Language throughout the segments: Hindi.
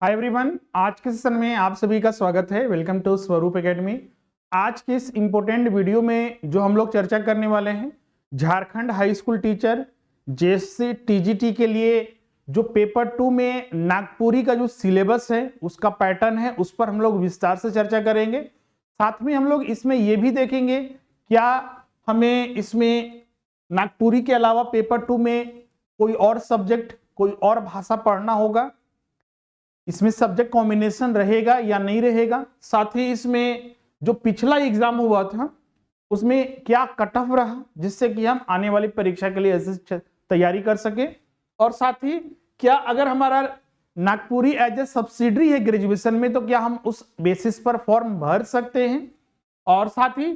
हाय एवरीवन, आज के सेशन में आप सभी का स्वागत है। वेलकम टू स्वरूप एकेडमी। आज के इस इम्पोर्टेंट वीडियो में जो हम लोग चर्चा करने वाले हैं, Jharkhand high school teacher JSC TGT के लिए जो पेपर 2 में नागपुरी का जो सिलेबस है उसका पैटर्न है, उस पर हम लोग विस्तार से चर्चा करेंगे। साथ में हम लोग इसमें ये भी देखेंगे क्या हमें इसमें नागपुरी के अलावा पेपर 2 में कोई और सब्जेक्ट, कोई और भाषा पढ़ना होगा, इसमें सब्जेक्ट कॉम्बिनेशन रहेगा या नहीं रहेगा। साथ ही इसमें जो पिछला एग्जाम हुआ था उसमें क्या कट ऑफ रहा, जिससे कि हम आने वाली परीक्षा के लिए ऐसे तैयारी कर सके। और साथ ही क्या अगर हमारा नागपुरी एज ए सब्सिडरी है ग्रेजुएशन में, तो क्या हम उस बेसिस पर फॉर्म भर सकते हैं। और साथ ही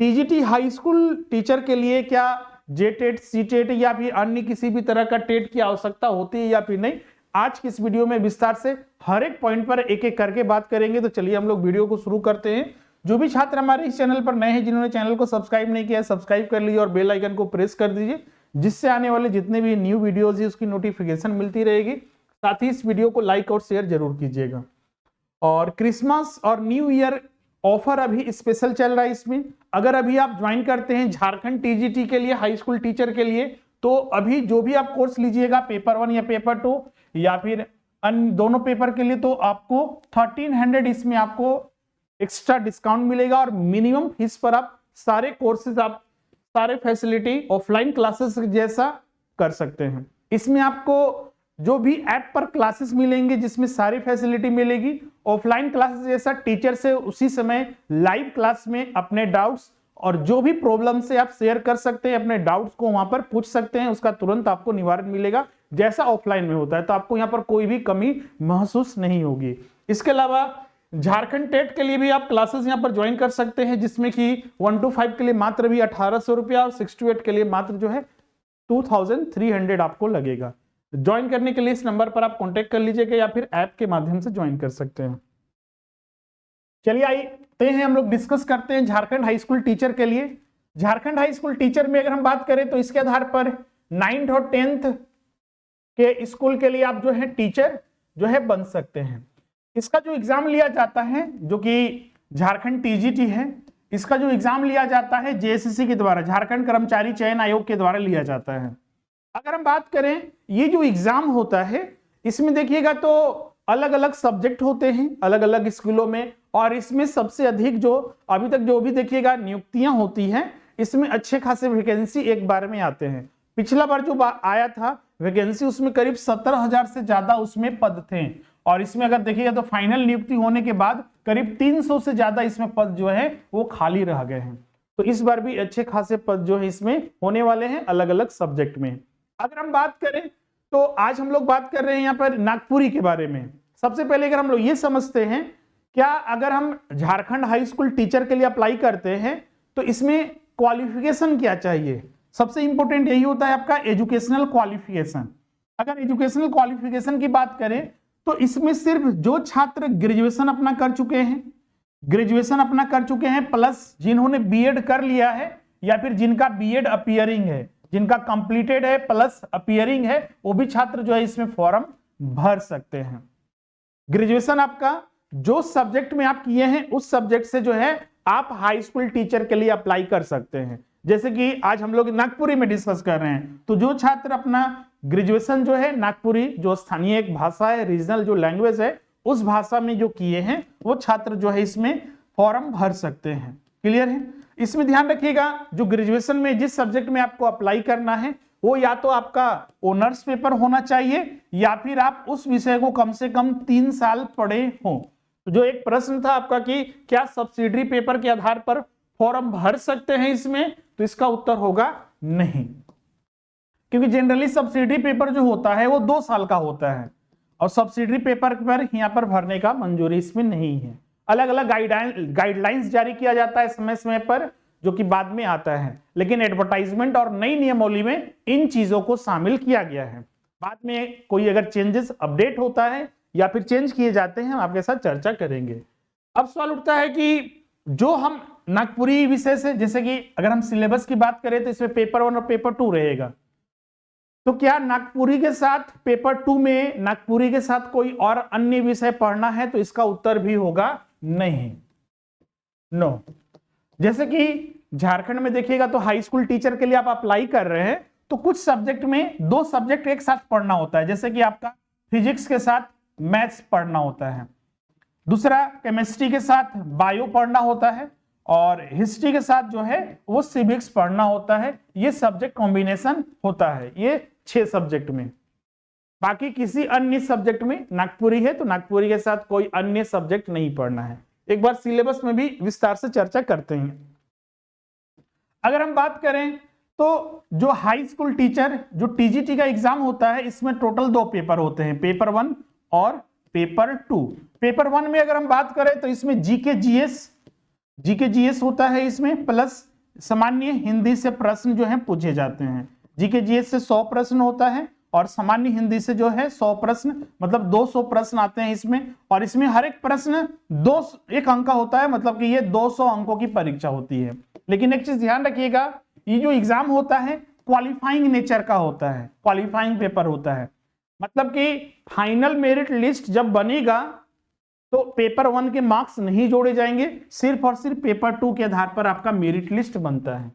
टीजीटी हाई स्कूल टीचर के लिए क्या जेटेट, सीटेट या फिर अन्य किसी भी तरह का टेट की आवश्यकता होती है या फिर नहीं। आज की इस वीडियो में विस्तार से हर एक पॉइंट पर एक एक करके बात करेंगे। तो चलिए हम लोग वीडियो को शुरू करते हैं। जो भी छात्र हमारे इस चैनल पर नए हैं, जिन्होंने चैनल को सब्सक्राइब नहीं किया, सब्सक्राइब कर लीजिए और बेल आइकन को प्रेस कर दीजिए, जिससे आने वाले जितने भी न्यू वीडियोज है उसकी नोटिफिकेशन मिलती रहेगी। साथ ही इस वीडियो को लाइक और शेयर जरूर कीजिएगा। और क्रिसमस और न्यू ईयर ऑफर अभी स्पेशल चल रहा है। इसमें अगर अभी आप ज्वाइन करते हैं झारखंड टीजीटी के लिए, हाई स्कूल टीचर के लिए, तो अभी जो भी आप कोर्स लीजिएगा पेपर 1 या पेपर 2 या फिर अन्य दोनों पेपर के लिए, तो आपको 1300 इसमें आपको एक्स्ट्रा डिस्काउंट मिलेगा। और मिनिमम फीस पर आप सारे कोर्सेज, आप सारे फैसिलिटी ऑफलाइन क्लासेस जैसा कर सकते हैं। इसमें आपको जो भी ऐप पर क्लासेस मिलेंगे जिसमें सारी फैसिलिटी मिलेगी, ऑफलाइन क्लासेस जैसा टीचर से उसी समय लाइव क्लास में अपने डाउट्स और जो भी प्रॉब्लम से आप शेयर कर सकते हैं, अपने डाउट्स को वहां पर पूछ सकते हैं, उसका तुरंत आपको निवारण मिलेगा जैसा ऑफलाइन में होता है। तो आपको यहाँ पर कोई भी कमी महसूस नहीं होगी। इसके अलावा झारखंड टेट के लिए भी आप क्लासेस यहाँ पर ज्वाइन कर सकते हैं, जिसमें कि 1 to 5 के लिए मात्र भी 1800 रुपया और 6 to 8 के लिए मात्र जो है 2300 आपको लगेगा। ज्वाइन करने के लिए इस नंबर पर आप कांटेक्ट कर लीजिएगा या फिर ऐप के माध्यम से ज्वाइन कर सकते हैं। चलिए आइए हैं हम लोग डिस्कस करते हैं झारखंड हाई स्कूल टीचर के लिए। झारखंड हाई स्कूल टीचर में अगर हम बात करें तो इसके आधार पर 9th और 10th के स्कूल के लिए आप जो है टीचर जो है बन सकते हैं। इसका जो एग्जाम लिया जाता है, जो कि झारखंड टीजीटी है, इसका जो एग्जाम लिया जाता है जेएससी के द्वारा, झारखंड कर्मचारी चयन आयोग के द्वारा लिया जाता है। अगर हम बात करें ये जो एग्जाम होता है, इसमें देखिएगा तो अलग अलग सब्जेक्ट होते हैं अलग अलग स्कूलों में, और इसमें सबसे अधिक जो अभी तक जो भी देखिएगा नियुक्तियां होती हैं, इसमें अच्छे खासे वैकेंसी एक बार में आते हैं। पिछला बार जो आया था वैकेंसी, उसमें करीब 17,000 से ज्यादा उसमें पद थे। और इसमें अगर देखिएगा तो फाइनल नियुक्ति होने के बाद करीब 300 से ज्यादा इसमें पद जो है वो खाली रह गए हैं। तो इस बार भी अच्छे खासे पद जो है इसमें होने वाले हैं अलग अलग सब्जेक्ट में। अगर हम बात करें तो आज हम लोग बात कर रहे हैं यहाँ पर नागपुरी के बारे में। सबसे पहले अगर हम लोग ये समझते हैं, क्या अगर हम झारखंड हाई स्कूल टीचर के लिए अप्लाई करते हैं तो इसमें क्वालिफिकेशन क्या चाहिए। सबसे इंपॉर्टेंट यही होता है आपका एजुकेशनल क्वालिफिकेशन। अगर एजुकेशनल क्वालिफिकेशन की बात करें तो इसमें सिर्फ जो छात्र ग्रेजुएशन अपना कर चुके हैं प्लस जिन्होंने बीएड कर लिया है या फिर जिनका बीएड अपीयरिंग है, जिनका कंप्लीटेड है प्लस अपीयरिंग है, वो भी छात्र जो है इसमें फॉर्म भर सकते हैं। ग्रेजुएशन आपका जो सब्जेक्ट में आप किए हैं उस सब्जेक्ट से जो है आप हाई स्कूल टीचर के लिए अप्लाई कर सकते हैं। जैसे कि आज हम लोग नागपुरी में डिस्कस कर रहे हैं, तो जो छात्र अपना ग्रेजुएशन जो है नागपुरी, जो स्थानीय एक भाषा है, रीजनल जो लैंग्वेज है, उस भाषा में जो किए हैं वो छात्र जो है इसमें फॉर्म भर सकते हैं। क्लियर है। इसमें ध्यान रखिएगा जो ग्रेजुएशन में जिस सब्जेक्ट में आपको अप्लाई करना है वो या तो आपका ऑनर्स पेपर होना चाहिए या फिर आप उस विषय को कम से कम 3 साल पढ़े हो। तो जो एक प्रश्न था आपका कि क्या सब्सिडरी पेपर के आधार पर फॉर्म भर सकते हैं इसमें, तो इसका उत्तर होगा नहीं, क्योंकि जनरली सब्सिडरी पेपर जो होता है वो 2 साल का होता है और सब्सिडरी पेपर पर यहाँ पर भरने का मंजूरी इसमें नहीं है। अलग अलग गाइडलाइंस जारी किया जाता है समय समय पर, जो कि बाद में आता है, लेकिन एडवर्टाइजमेंट और नई नियमावली में इन चीजों को शामिल किया गया है। बाद में कोई अगर चेंजेस अपडेट होता है या फिर चेंज किए जाते हैं, हम आपके साथ चर्चा करेंगे। अब सवाल उठता है कि जो हम नागपुरी विषय से, जैसे कि अगर हम सिलेबस की बात करें तो इसमें पेपर 1 और पेपर 2 रहेगा। तो क्या नागपुरी के साथ पेपर 2 में नागपुरी के साथ कोई और अन्य विषय पढ़ना है? तो इसका उत्तर भी होगा नहीं, नो। जैसे कि झारखंड में देखिएगा तो हाई स्कूल टीचर के लिए आप अप्लाई कर रहे हैं तो कुछ सब्जेक्ट में 2 सब्जेक्ट एक साथ पढ़ना होता है, जैसे कि आपका फिजिक्स के साथ मैथ्स पढ़ना होता है, दूसरा केमिस्ट्री के साथ बायो पढ़ना होता है, और हिस्ट्री के साथ जो है वो सिविक्स पढ़ना होता है। ये सब्जेक्ट कॉम्बिनेशन होता है, ये 6 सब्जेक्ट में। बाकी किसी अन्य सब्जेक्ट में नागपुरी है तो नागपुरी के साथ कोई अन्य सब्जेक्ट नहीं पढ़ना है। एक बार सिलेबस में भी विस्तार से चर्चा करते हैं। अगर हम बात करें तो जो हाई स्कूल टीचर जो टीजीटी का एग्जाम होता है, इसमें टोटल 2 पेपर होते हैं, पेपर 1 और पेपर 2। पेपर 1 में अगर हम बात करें तो इसमें जीके जीएस होता है इसमें, प्लस सामान्य हिंदी से प्रश्न जो है पूछे जाते हैं। जीके जीएस से 100 प्रश्न होता है और सामान्य हिंदी से जो है 100 प्रश्न, मतलब 200 प्रश्न आते हैं इसमें। और इसमें हर एक प्रश्न 1 अंक का होता है, मतलब कि ये 200 अंकों की परीक्षा होती है। लेकिन एक चीज ध्यान रखिएगा, ये जो एग्जाम होता है क्वालिफाइंग नेचर का होता है, क्वालिफाइंग पेपर होता है। मतलब कि फाइनल मेरिट लिस्ट जब बनेगा तो पेपर 1 के मार्क्स नहीं जोड़े जाएंगे, सिर्फ और सिर्फ पेपर 2 के आधार पर आपका मेरिट लिस्ट बनता है।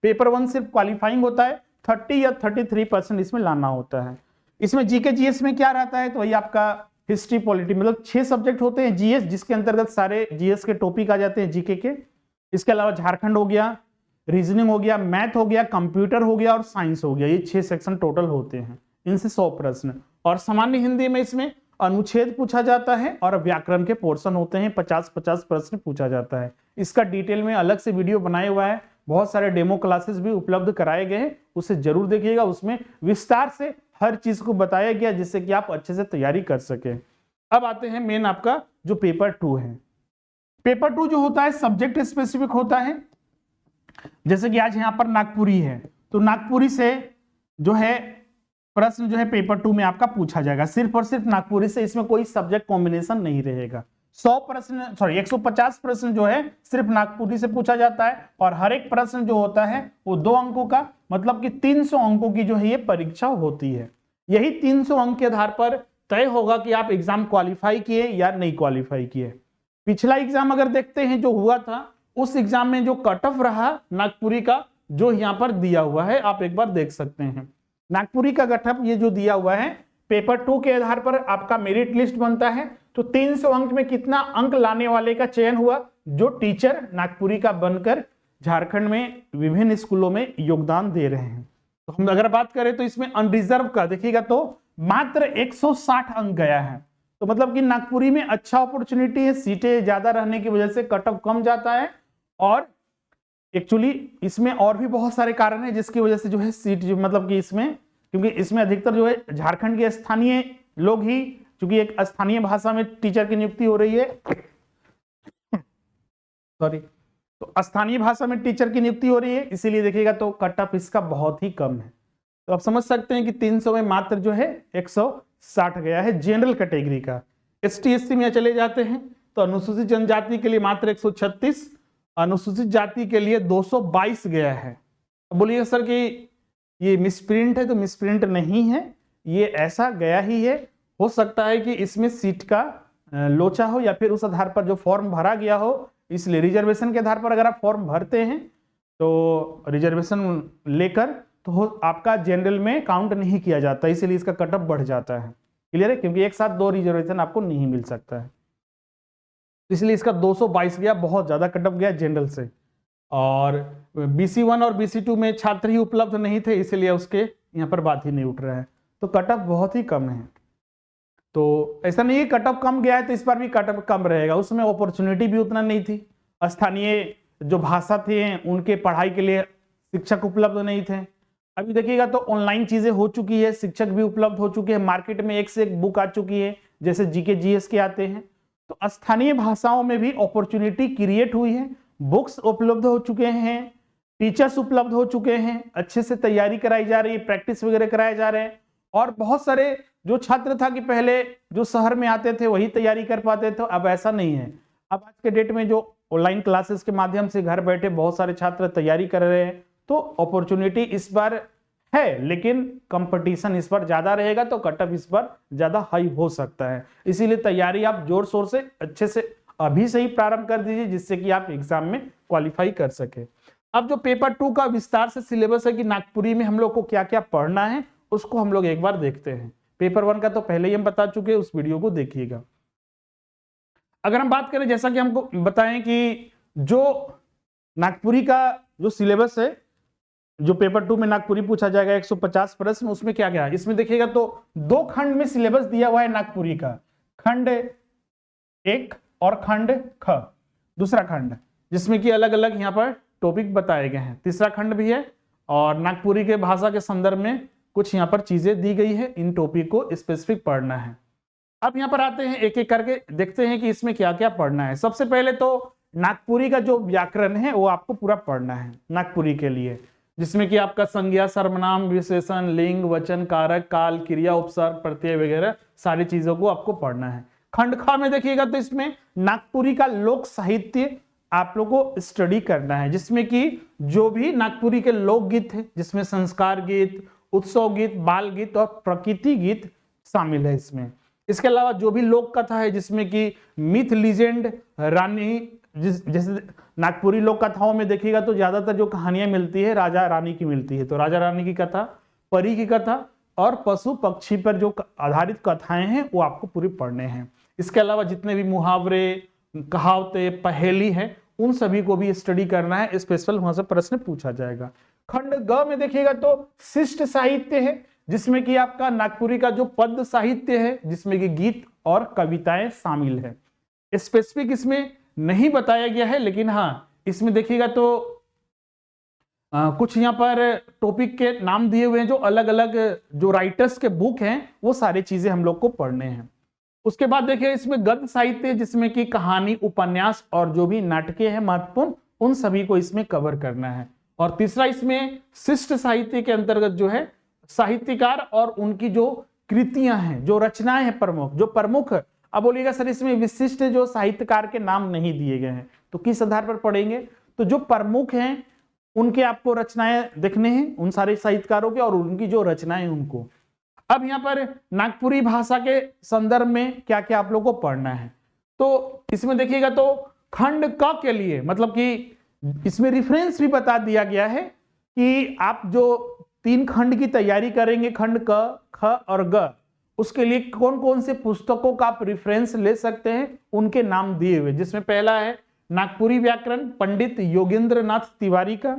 पेपर 1 सिर्फ क्वालिफाइंग होता है, 30 या 33% इसमें लाना होता है। इसमें जीके जीएस में क्या रहता है तो वही आपका हिस्ट्री पॉलिटी, मतलब 6 सब्जेक्ट होते हैं जीएस, जिसके अंतर्गत सारे जीएस के टॉपिक आ जाते हैं जीके के। इसके अलावा झारखंड हो गया, रीजनिंग हो गया, मैथ हो गया, कंप्यूटर हो गया और साइंस हो गया। ये 6 सेक्शन टोटल होते हैं, इनसे 100 प्रश्न। और सामान्य हिंदी में इसमें अनुच्छेद पूछा जाता है और व्याकरण के पोर्शन होते हैं, 50-50 प्रश्न पूछा जाता है। इसका डिटेल में अलग से वीडियो बनाया हुआ है, बहुत सारे डेमो क्लासेस भी उपलब्ध कराए गए हैं, उसे जरूर देखिएगा। उसमें विस्तार से हर चीज को बताया गया जिससे कि आप अच्छे से तैयारी कर सके। अब आते हैं मेन आपका जो पेपर 2 है। पेपर 2 जो होता है सब्जेक्ट स्पेसिफिक होता है। जैसे कि आज यहाँ पर नागपुरी है तो नागपुरी से जो है प्रश्न जो है पेपर 2 में आपका पूछा जाएगा, सिर्फ और सिर्फ नागपुरी से। इसमें कोई सब्जेक्ट कॉम्बिनेशन नहीं रहेगा। 150 प्रश्न जो है सिर्फ नागपुरी से पूछा जाता है और हर एक प्रश्न जो होता है वो 2 अंकों का, मतलब कि 300 अंकों की जो है ये परीक्षा होती है। यही 300 अंक के आधार पर तय होगा कि आप एग्जाम क्वालिफाई किए या नहीं क्वालिफाई किए। पिछला एग्जाम अगर देखते हैं जो हुआ था, उस एग्जाम में जो कट ऑफ रहा नागपुरी का, जो यहाँ पर दिया हुआ है आप एक बार देख सकते हैं। नागपुरी का कट ऑफ ये जो दिया हुआ है, पेपर 2 के आधार पर आपका मेरिट लिस्ट बनता है। तो 300 अंक में कितना अंक लाने वाले का चयन हुआ, जो टीचर नागपुरी का बनकर झारखंड में विभिन्न स्कूलों में योगदान दे रहे हैं। तो हम अगर बात करें तो इसमें अनरिजर्व का देखिएगा तो मात्र 160 अंक गया है। तो मतलब कि नागपुरी में अच्छा अपॉर्चुनिटी है, सीटें ज्यादा रहने की वजह से कट ऑफ कम जाता है। और एक्चुअली इसमें और भी बहुत सारे कारण हैं जिसकी वजह से जो है सीट जो मतलब कि इसमें, क्योंकि इसमें अधिकतर जो है झारखंड के स्थानीय लोग ही, क्योंकि एक स्थानीय भाषा में टीचर की नियुक्ति हो रही है, सॉरी, तो स्थानीय भाषा में टीचर की नियुक्ति हो रही है, इसीलिए देखिएगा तो कट ऑफ इसका बहुत ही कम है। तो आप समझ सकते हैं कि 300 में मात्र जो है 160 गया है जनरल कैटेगरी का। ST SC में चले जाते हैं तो अनुसूचित जनजाति के लिए मात्र 136, अनुसूचित जाति के लिए 222 गया है। अब बोलिए सर कि ये मिसप्रिंट है, तो मिसप्रिंट नहीं है, ये ऐसा गया ही है। हो सकता है कि इसमें सीट का लोचा हो या फिर उस आधार पर जो फॉर्म भरा गया हो, इसलिए रिजर्वेशन के आधार पर अगर आप फॉर्म भरते हैं तो रिजर्वेशन लेकर तो आपका जनरल में काउंट नहीं किया जाता, इसीलिए इसका कट ऑफ बढ़ जाता है। क्लियर है, क्योंकि एक साथ 2 रिजर्वेशन आपको नहीं मिल सकता है, इसलिए इसका 222 गया, बहुत ज्यादा कट ऑफ गया जनरल से। और BC1 और BC2 में छात्र ही उपलब्ध नहीं थे, इसलिए उसके यहाँ पर बात ही नहीं उठ रहा है। तो कट ऑफ बहुत ही कम है। तो ऐसा नहीं है कट ऑफ कम गया है तो इस बार भी कट ऑफ कम रहेगा, उसमें अपॉर्चुनिटी भी उतना नहीं थी। स्थानीय जो भाषा थे उनके पढ़ाई के लिए शिक्षक उपलब्ध नहीं थे। अभी देखिएगा तो ऑनलाइन चीजें हो चुकी है, शिक्षक भी उपलब्ध हो चुके हैं, मार्केट में एक से एक बुक आ चुकी है, जैसे GK GS के आते हैं। तो स्थानीय भाषाओं में भी अपॉर्चुनिटी क्रिएट हुई है, बुक्स उपलब्ध हो चुके हैं, टीचर्स उपलब्ध हो चुके हैं, अच्छे से तैयारी कराई जा रही है, प्रैक्टिस वगैरह कराए जा रहे हैं। और बहुत सारे जो छात्र था कि पहले जो शहर में आते थे वही तैयारी कर पाते थे, अब ऐसा नहीं है। अब आज के डेट में जो ऑनलाइन क्लासेस के माध्यम से घर बैठे बहुत सारे छात्र तैयारी कर रहे हैं, तो अपॉर्चुनिटी इस बार है, लेकिन कंपटीशन इस पर ज्यादा रहेगा तो कट ऑफ इस पर ज्यादा हाई हो सकता है। इसीलिए तैयारी आप जोर शोर से अच्छे से अभी से ही प्रारंभ कर दीजिए, जिससे कि आप एग्जाम में क्वालिफाई कर सके। अब जो पेपर 2 का विस्तार से सिलेबस है कि नागपुरी में हम लोग को क्या क्या पढ़ना है, उसको हम लोग एक बार देखते हैं। पेपर 1 का तो पहले ही हम बता चुके हैं, उस वीडियो को देखिएगा। अगर हम बात करें, जैसा कि हमको बताएं कि जो नागपुरी का जो सिलेबस है, जो पेपर 2 में नागपुरी पूछा जाएगा 150 प्रश्न, उसमें क्या क्या है इसमें देखिएगा तो 2 खंड में सिलेबस दिया हुआ है नागपुरी का, खंड 1 और खंड ख, दूसरा खंड, जिसमें कि अलग अलग यहाँ पर टॉपिक बताए गए हैं। तीसरा खंड भी है और नागपुरी के भाषा के संदर्भ में कुछ यहाँ पर चीजें दी गई है, इन टॉपिक को स्पेसिफिक पढ़ना है। अब यहाँ पर आते हैं, एक एक करके देखते हैं कि इसमें क्या क्या पढ़ना है। सबसे पहले तो नागपुरी का जो व्याकरण है वो आपको पूरा पढ़ना है नागपुरी के लिए, जिसमें कि आपका संज्ञा, सर्वनाम, विशेषण, लिंग, वचन, कारक, काल, क्रिया, उपसर्ग, प्रत्यय वगैरह सारी चीजों को आपको पढ़ना है। खंड ख में देखिएगा तो इसमें नागपुरी का लोक साहित्य आप लोग को स्टडी करना है, जिसमें कि जो भी नागपुरी के लोकगीत है, जिसमें संस्कार गीत, उत्सव गीत, बाल गीत और प्रकृति गीत शामिल है इसमें। इसके अलावा जो भी लोक कथा है, जिसमें कि मिथ, लीजेंड, रानी, जैसे नागपुरी लोक कथाओं में देखिएगा तो ज्यादातर जो कहानियां मिलती है राजा रानी की मिलती है, तो राजा रानी की कथा, परी की कथा और पशु पक्षी पर जो आधारित कथाएं हैं वो आपको पूरी पढ़ने हैं। इसके अलावा जितने भी मुहावरे, कहावतें, पहेली है, उन सभी को भी स्टडी करना है, स्पेशल वहां से प्रश्न पूछा जाएगा। खंड ग में देखिएगा तो शिष्ट साहित्य है, जिसमें कि आपका नागपुरी का जो पद साहित्य है, जिसमें कि गीत और कविताएं शामिल है। स्पेसिफिक इसमें नहीं बताया गया है, लेकिन हाँ इसमें देखिएगा तो कुछ यहाँ पर टॉपिक के नाम दिए हुए हैं, जो अलग अलग जो राइटर्स के बुक हैं वो सारी चीजें हम लोग को पढ़ने हैं। उसके बाद देखिए इसमें गद्य साहित्य, जिसमें कि कहानी, उपन्यास और जो भी नाटकें हैं महत्वपूर्ण, उन सभी को इसमें कवर करना है। और तीसरा इसमें शिष्ट साहित्य के अंतर्गत जो है साहित्यकार और उनकी जो कृतियां हैं, जो रचनाएं हैं प्रमुख, जो प्रमुख, अब बोलिएगा सर इसमें विशिष्ट जो साहित्यकार के नाम नहीं दिए गए हैं, तो किस आधार पर पढ़ेंगे, तो जो प्रमुख हैं उनके आपको रचनाएं देखने हैं, उन सारे साहित्यकारों के और उनकी जो रचनाएं उनको। अब यहाँ पर नागपुरी भाषा के संदर्भ में क्या क्या आप लोगों को पढ़ना है, तो इसमें देखिएगा तो खंड क के लिए, मतलब कि इसमें रेफरेंस भी बता दिया गया है कि आप जो 3 खंड की तैयारी करेंगे, खंड क, ख और ग, उसके लिए कौन कौन से पुस्तकों का आप रेफरेंस ले सकते हैं, उनके नाम दिए हुए, जिसमें पहला है नागपुरी व्याकरण पंडित योगेंद्र नाथ तिवारी का,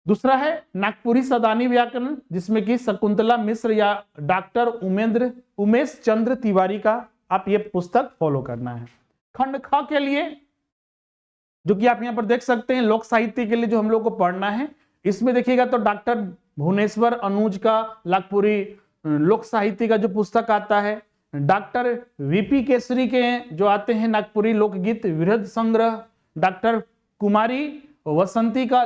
दूसरा है नागपुरी सदानी व्याकरण, जिसमें कि शकुंतला मिश्र या डॉक्टर उमेश चंद्र तिवारी का आप ये पुस्तक फॉलो करना है। खंड ख के लिए जो कि आप यहाँ पर देख सकते हैं, लोक साहित्य के लिए जो हम लोग को पढ़ना है, इसमें देखिएगा तो डॉक्टर भुवनेश्वर अनुज का नागपुरी लोक साहित्य का जो पुस्तक आता है, डॉक्टर वीपी केसरी के जो आते हैं नागपुरी लोकगीत वृहद संग्रह, डॉक्टर कुमारी वसंती का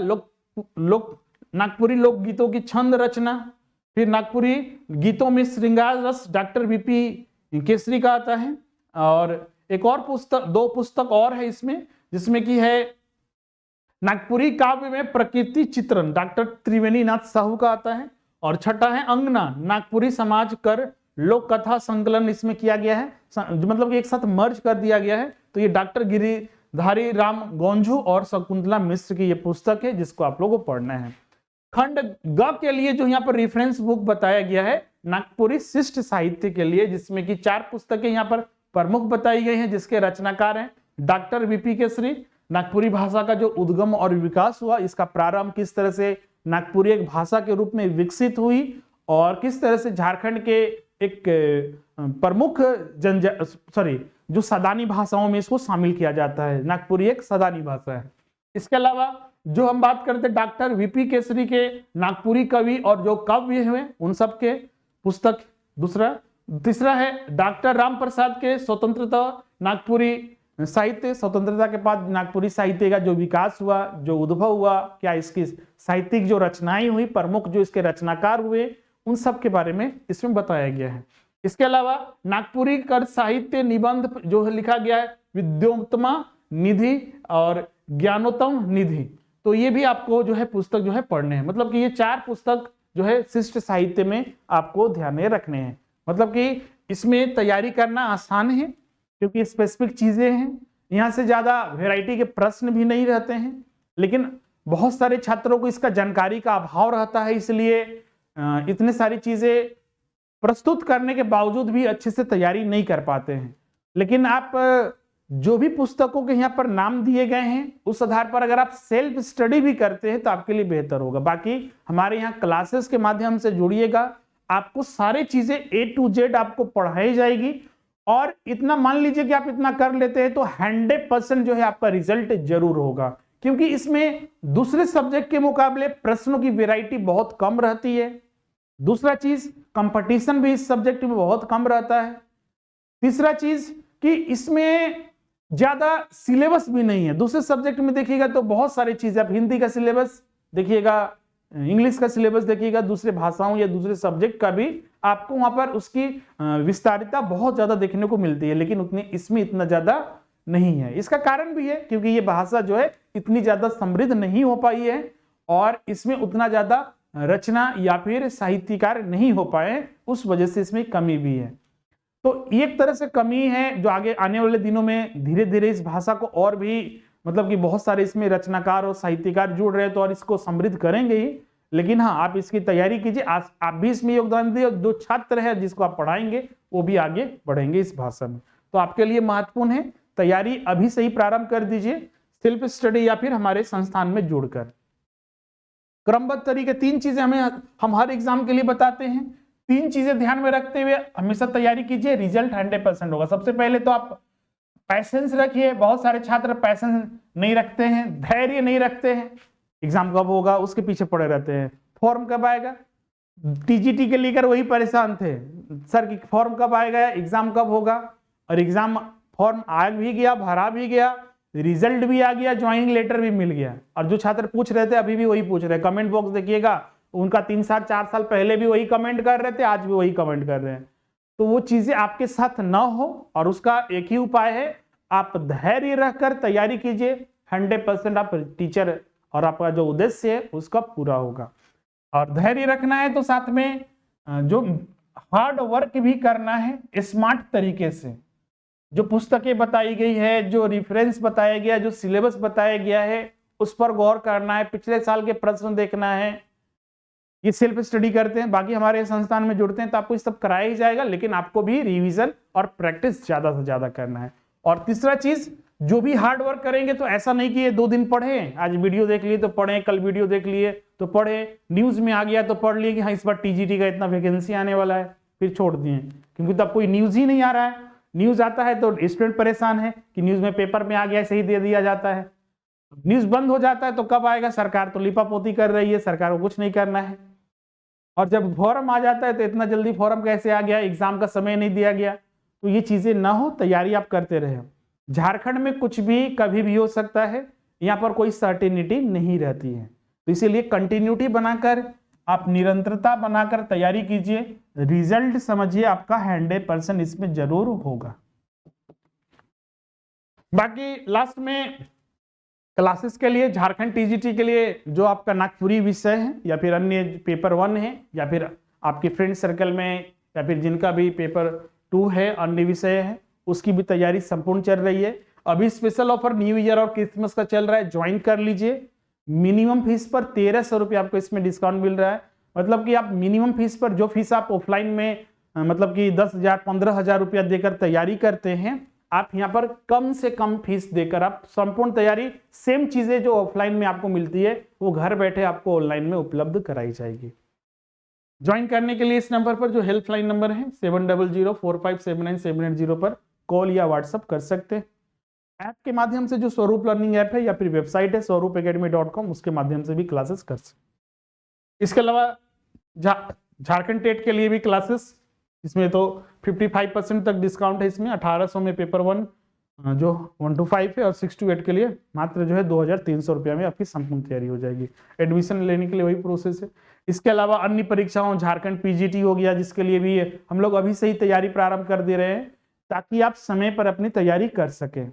नागपुरी लोकगीतों की छंद रचना, फिर नागपुरी गीतों में श्रृंगार रस डॉक्टर वीपी केसरी का आता है, और एक और पुस्तक, 2 पुस्तक और है इसमें, जिसमें कि है नागपुरी काव्य में प्रकृति चित्रण डॉक्टर त्रिवेणी नाथ साहू का आता है, और छठा है अंगना नागपुरी समाज कर लोक कथा संकलन इसमें किया गया है, मतलब कि एक साथ मर्ज कर दिया गया है। तो ये डॉक्टर गिरिधारी राम गोंझू और शकुंतला मिश्र की ये पुस्तक है, जिसको आप लोगों को पढ़ना है। खंड ग के लिए जो यहाँ पर रेफरेंस बुक बताया गया है नागपुरी शिष्ट साहित्य के लिए, जिसमें कि 4 पुस्तकें यहाँ पर प्रमुख बताई गई हैं, जिसके रचनाकार हैं डॉक्टर वीपी केसरी। नागपुरी भाषा का जो उद्गम और विकास हुआ, इसका प्रारंभ किस तरह से नागपुरी एक भाषा के रूप में विकसित हुई, और किस तरह से झारखंड के एक प्रमुख जो सदानी भाषाओं में इसको शामिल किया जाता है, नागपुरी एक सदानी भाषा है। इसके अलावा जो हम बात करते हैं डॉक्टर वीपी केसरी के नागपुरी कवि और जो काव्य हुए उन सब के पुस्तक तीसरा है डॉक्टर राम प्रसाद के स्वतंत्रता नागपुरी साहित्य, स्वतंत्रता के बाद नागपुरी साहित्य का जो विकास हुआ, जो उद्भव हुआ, क्या इसकी साहित्यिक जो रचनाएं हुई, प्रमुख जो इसके रचनाकार हुए, उन सब के बारे में इसमें बताया गया है। इसके अलावा नागपुरी कर साहित्य निबंध जो लिखा गया है विद्योत्तमा निधि और ज्ञानोत्तम निधि, तो ये भी आपको जो है पुस्तक जो है पढ़ने हैं। मतलब कि ये 4 पुस्तक जो है शिष्ट साहित्य में आपको ध्यान में रखने हैं। मतलब कि इसमें तैयारी करना आसान है क्योंकि स्पेसिफिक चीजें हैं, यहाँ से ज्यादा वैरायटी के प्रश्न भी नहीं रहते हैं, लेकिन बहुत सारे छात्रों को इसका जानकारी का अभाव रहता है, इसलिए इतने सारी चीजें प्रस्तुत करने के बावजूद भी अच्छे से तैयारी नहीं कर पाते हैं। लेकिन आप जो भी पुस्तकों के यहाँ पर नाम दिए गए हैं उस आधार पर अगर आप सेल्फ स्टडी भी करते हैं तो आपके लिए बेहतर होगा। बाकी हमारे यहाँ क्लासेस के माध्यम से जुड़िएगा, आपको सारी चीजें A to Z आपको पढ़ाई जाएगी, और इतना मान लीजिए कि आप इतना कर लेते हैं तो 100% जो है आपका रिजल्ट जरूर होगा, क्योंकि इसमें दूसरे सब्जेक्ट के मुकाबले प्रश्नों की वैरायटी बहुत कम रहती है। दूसरा चीज, कंपटीशन भी इस सब्जेक्ट में बहुत कम रहता है। तीसरा चीज कि इसमें ज्यादा सिलेबस भी नहीं है। दूसरे सब्जेक्ट में देखिएगा तो बहुत सारी चीजें, आप हिंदी का सिलेबस देखिएगा, इंग्लिश का सिलेबस देखिएगा, दूसरे भाषाओं या दूसरे सब्जेक्ट का भी आपको वहां पर उसकी विस्तारिता बहुत ज्यादा देखने को मिलती है, लेकिन उतनी इसमें इतना ज्यादा नहीं है। इसका कारण भी है क्योंकि ये भाषा जो है इतनी ज्यादा समृद्ध नहीं हो पाई है और इसमें उतना ज्यादा रचना या फिर साहित्यकार नहीं हो पाए, उस वजह से इसमें कमी भी है। तो एक तरह से कमी है जो आगे आने वाले दिनों में धीरे धीरे इस भाषा को और भी, मतलब कि बहुत सारे इसमें रचनाकार और साहित्यकार जुड़ रहे हैं तो और इसको समृद्ध करेंगे ही। लेकिन हाँ, आप इसकी तैयारी कीजिए, आप भी इसमें योगदान दिए, जो छात्र है जिसको आप पढ़ाएंगे वो भी आगे बढ़ेंगे इस भाषा में। तो आपके लिए महत्वपूर्ण है, तैयारी अभी से ही प्रारंभ कर दीजिए, सेल्फ स्टडी या फिर हमारे संस्थान में जुड़कर। क्रमबद्ध तरीके 3 चीजें हम हर एग्जाम के लिए बताते हैं। 3 चीजें ध्यान में रखते हुए हमेशा तैयारी कीजिए, रिजल्ट 100% होगा। सबसे पहले तो आप पैसेंस रखिए। बहुत सारे छात्र पैसेंस नहीं रखते हैं, धैर्य नहीं रखते हैं, एग्जाम कब होगा उसके पीछे पड़े रहते हैं, फॉर्म कब आएगा। टीजीटी के लेकर वही परेशान थे, सर की फॉर्म कब आएगा, एग्जाम कब होगा, और एग्जाम फॉर्म आ भी गया, भरा भी गया, रिजल्ट भी आ गया, ज्वाइनिंग लेटर भी मिल गया, और जो छात्र पूछ रहे थे अभी भी वही पूछ रहे हैं। कमेंट बॉक्स देखिएगा, उनका 3 साल 4 साल पहले भी वही कमेंट कर रहे थे, आज भी वही कमेंट कर रहे हैं। तो वो चीजें आपके साथ ना हो, और उसका एक ही उपाय है, आप धैर्य रखकर तैयारी कीजिए। 100% आप टीचर और आपका जो उद्देश्य है उसका पूरा होगा। और धैर्य रखना है तो साथ में जो हार्ड वर्क भी करना है, स्मार्ट तरीके से। जो पुस्तकें बताई गई है, जो रेफरेंस बताया गया, जो सिलेबस बताया गया है, उस पर गौर करना है, पिछले साल के प्रश्न देखना है। ये सेल्फ स्टडी करते हैं, बाकी हमारे संस्थान में जुड़ते हैं तो आपको ये सब कराया ही जाएगा, लेकिन आपको भी रिवीजन और प्रैक्टिस ज्यादा से ज्यादा करना है। और तीसरा चीज, जो भी हार्ड वर्क करेंगे तो ऐसा नहीं कि ये 2 दिन पढ़े, आज वीडियो देख लिए तो पढ़े, कल वीडियो देख लिए तो पढ़े, न्यूज में आ गया तो पढ़ लिए कि हाँ इस बार टीजीटी का इतना वैकेंसी आने वाला है, फिर छोड़ दिए, क्योंकि तब कोई न्यूज ही नहीं आ रहा है। न्यूज आता है तो स्टूडेंट परेशान है कि न्यूज में पेपर में आ गया, सही दे दिया जाता है। न्यूज बंद हो जाता है तो कब आएगा, सरकार तो लिपापोती कर रही है, सरकार को कुछ नहीं करना है। और जब फॉर्म आ जाता है तो इतना जल्दी फॉर्म कैसे आ गया, एग्जाम का समय नहीं दिया गया। तो ये चीजें ना हो, तैयारी आप करते रहे। झारखंड में कुछ भी कभी भी हो सकता है, यहाँ पर कोई सर्टेनिटी नहीं रहती है, तो इसीलिए कंटिन्यूटी बनाकर आप निरंतरता बनाकर तैयारी कीजिए। रिजल्ट समझिए आपका 100% इसमें जरूर होगा। बाकी लास्ट में क्लासेस के लिए, झारखंड टीजीटी के लिए जो आपका नागपुरी विषय है या फिर अन्य पेपर 1 है या फिर आपके फ्रेंड सर्कल में या फिर जिनका भी पेपर 2 है, अन्य विषय है, उसकी भी तैयारी संपूर्ण चल रही है। अभी स्पेशल ऑफर न्यू ईयर और क्रिसमस का चल रहा है, ज्वाइन कर लीजिए। मिनिमम फीस पर 1300 रुपये आपको इसमें डिस्काउंट मिल रहा है। मतलब कि आप मिनिमम फीस पर, जो फीस आप ऑफलाइन में मतलब कि 10,000 15,000 रुपया देकर तैयारी करते हैं, आप यहाँ पर कम से कम फीस देकर आप संपूर्ण तैयारी, सेम चीजें जो ऑफलाइन में आपको मिलती है वो घर बैठे आपको ऑनलाइन में उपलब्ध कराई जाएगी। ज्वाइन करने के लिए इस नंबर पर, जो हेल्पलाइन नंबर है 7004579780 पर कॉल या व्हाट्सएप कर सकते हैं। ऐप के माध्यम से, जो स्वरूप लर्निंग ऐप है या फिर वेबसाइट है swaroopacademy.com, उसके माध्यम से भी क्लासेस कर सकते। इसके अलावा झारखंड टेट के लिए भी क्लासेस, इसमें तो 55% तक डिस्काउंट है। इसमें 1800 में पेपर 1 जो 1 to 5 है, और 6 to 8 के लिए मात्र जो है 2300 रुपया में आपकी संपूर्ण तैयारी हो जाएगी। एडमिशन लेने के लिए वही प्रोसेस है। इसके अलावा अन्य परीक्षाओं, झारखंड पीजीटी हो गया, जिसके लिए भी हम लोग अभी से ही तैयारी प्रारंभ कर दे रहे हैं ताकि आप समय पर अपनी तैयारी कर सकें।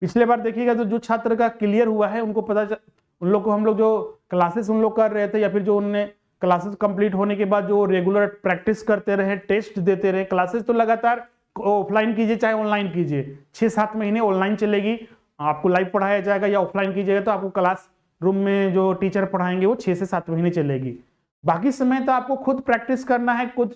पिछले बार देखिएगा तो जो छात्र का क्लियर हुआ है उनको पता उन लोग को हम लोग जो क्लासेस उन लोग कर रहे थे या फिर जो उनने क्लासेस कंप्लीट होने के बाद जो रेगुलर प्रैक्टिस करते रहे, टेस्ट देते रहे। क्लासेस तो लगातार ऑफलाइन कीजिए चाहे ऑनलाइन कीजिए, 6-7 महीने ऑनलाइन चलेगी, आपको लाइव पढ़ाया जाएगा, या ऑफलाइन कीजिएगा तो आपको क्लास रूम में जो टीचर पढ़ाएंगे वो 6 से 7 महीने चलेगी। बाकी समय तो आपको खुद प्रैक्टिस करना है, खुद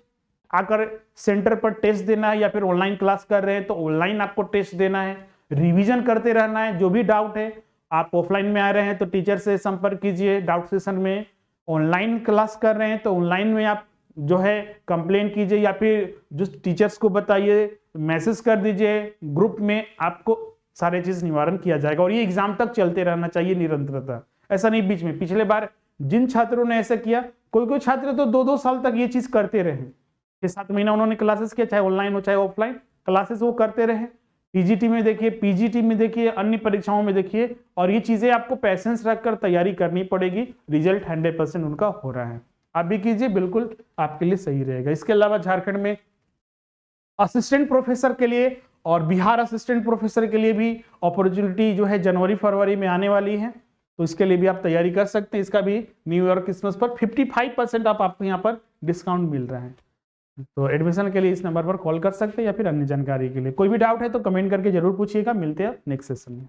आकर सेंटर पर टेस्ट देना है, या फिर ऑनलाइन क्लास कर रहे हैं तो ऑनलाइन आपको टेस्ट देना है, रिवीजन करते रहना है। जो भी डाउट है, आप ऑफलाइन में आ रहे हैं तो टीचर से संपर्क कीजिए डाउट सेशन में, ऑनलाइन क्लास कर रहे हैं तो ऑनलाइन में आप जो है कंप्लेन कीजिए, या फिर जो टीचर्स को बताइए, मैसेज कर दीजिए ग्रुप में, आपको सारे चीज निवारण किया जाएगा। और ये एग्जाम तक चलते रहना चाहिए निरंतरता, ऐसा नहीं बीच में। पिछले बार जिन छात्रों ने ऐसा किया, कोई छात्र तो 2-2 साल तक ये चीज करते रहे, 6-7 महीना उन्होंने क्लासेस किया, चाहे ऑनलाइन हो चाहे ऑफलाइन क्लासेस वो करते रहे। टीजीटी में देखिए, पीजीटी में देखिए, अन्य परीक्षाओं में देखिए, और ये चीजें आपको पैसेंस रखकर तैयारी करनी पड़ेगी। रिजल्ट 100% उनका हो रहा है, आप भी कीजिए, बिल्कुल आपके लिए सही रहेगा। इसके अलावा झारखंड में असिस्टेंट प्रोफेसर के लिए और बिहार असिस्टेंट प्रोफेसर के लिए भी अपॉर्चुनिटी जो है जनवरी-फरवरी में आने वाली है, तो इसके लिए भी आप तैयारी कर सकते हैं। इसका भी न्यू ईयर क्रिसमस पर 55% आपको यहाँ पर डिस्काउंट मिल रहा है। तो एडमिशन के लिए इस नंबर पर कॉल कर सकते हैं, या फिर अन्य जानकारी के लिए कोई भी डाउट है तो कमेंट करके जरूर पूछिएगा। मिलते हैं नेक्स्ट सेशन में।